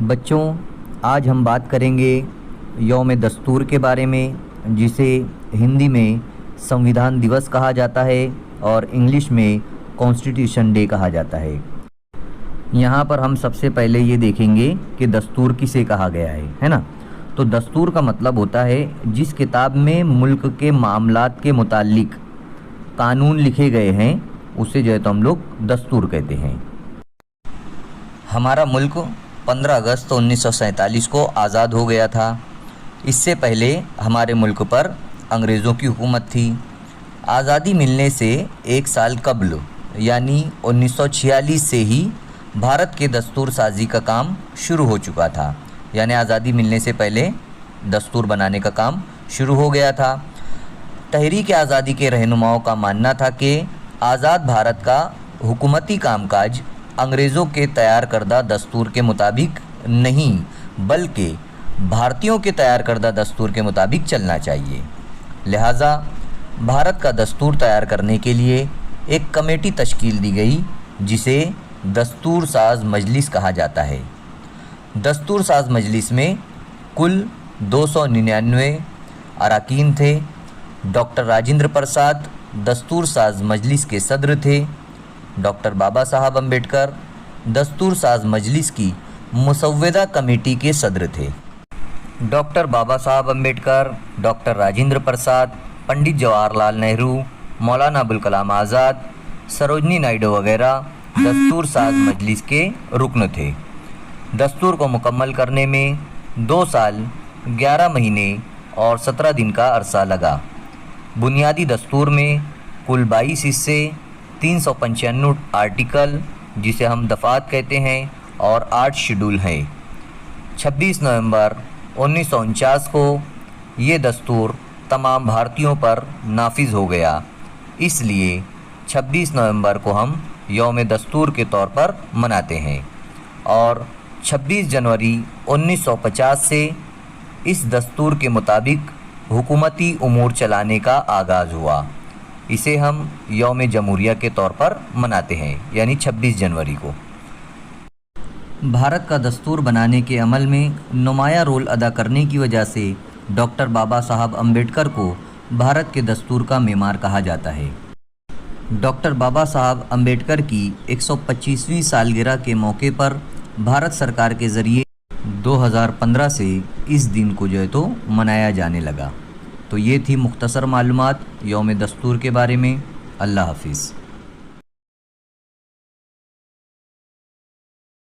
बच्चों, आज हम बात करेंगे यौम दस्तूर के बारे में, जिसे हिंदी में संविधान दिवस कहा जाता है और इंग्लिश में कॉन्स्टिट्यूशन डे कहा जाता है। यहाँ पर हम सबसे पहले ये देखेंगे कि दस्तूर किसे कहा गया है ना। तो दस्तूर का मतलब होता है जिस किताब में मुल्क के मामलात के मुतालिक कानून लिखे गए हैं उसे जो है तो हम लोग दस्तूर कहते हैं। हमारा मुल्क 15 अगस्त 1947 को आज़ाद हो गया था। इससे पहले हमारे मुल्क पर अंग्रेज़ों की हुकूमत थी। आज़ादी मिलने से एक साल कबल यानी 1946 से ही भारत के दस्तूर साजी का काम शुरू हो चुका था। यानी आज़ादी मिलने से पहले दस्तूर बनाने का काम शुरू हो गया था। तहरीक आज़ादी के रहनुमाओं का मानना था कि आज़ाद भारत का हुकूमती कामकाज अंग्रेज़ों के तैयार करदा दस्तूर के मुताबिक नहीं बल्कि भारतीयों के तैयार करदा दस्तूर के मुताबिक चलना चाहिए। लिहाजा भारत का दस्तूर तैयार करने के लिए एक कमेटी तश्कील दी गई जिसे दस्तूर साज मजलिस कहा जाता है। दस्तूर साज मजलिस में कुल 299 अरकान थे। डॉक्टर राजेंद्र प्रसाद दस्तूर साज मजलिस के सदर थे। डॉक्टर बाबा साहब अम्बेडकर दस्तूर साज मजलिस की मुसव्वदा कमेटी के सदर थे। डॉक्टर बाबा साहब अम्बेडकर, डॉक्टर राजेंद्र प्रसाद, पंडित जवाहरलाल नेहरू, मौलाना अबुल कलाम आज़ाद, सरोजनी नायडू वगैरह दस्तूर साज मजलिस के रुकन थे। दस्तूर को मुकम्मल करने में 2 साल 11 महीने और 17 दिन का अरसा लगा। बुनियादी दस्तूर में कुल 22 हिस्से, 395 आर्टिकल जिसे हम दफ़ात कहते हैं और 8 शेड्यूल हैं। 26 नवंबर 1949 को ये दस्तूर तमाम भारतीयों पर नाफिज हो गया। इसलिए 26 नवंबर को हम यौम दस्तूर के तौर पर मनाते हैं और 26 जनवरी 1950 से इस दस्तूर के मुताबिक हुकूमती उमूर चलाने का आगाज़ हुआ। इसे हम यौम जमहूरिया के तौर पर मनाते हैं यानी 26 जनवरी को। भारत का दस्तूर बनाने के अमल में नुमाया रोल अदा करने की वजह से डॉक्टर बाबा साहब अम्बेडकर को भारत के दस्तूर का मेमार कहा जाता है। डॉक्टर बाबा साहब अम्बेडकर की 125वीं सालगिरह के मौके पर भारत सरकार के ज़रिए 2015 से इस दिन को जो है तो मनाया जाने लगा। तो ये थी मुख्तसर मालूमात यौम दस्तूर के बारे में। अल्लाह हाफिज़।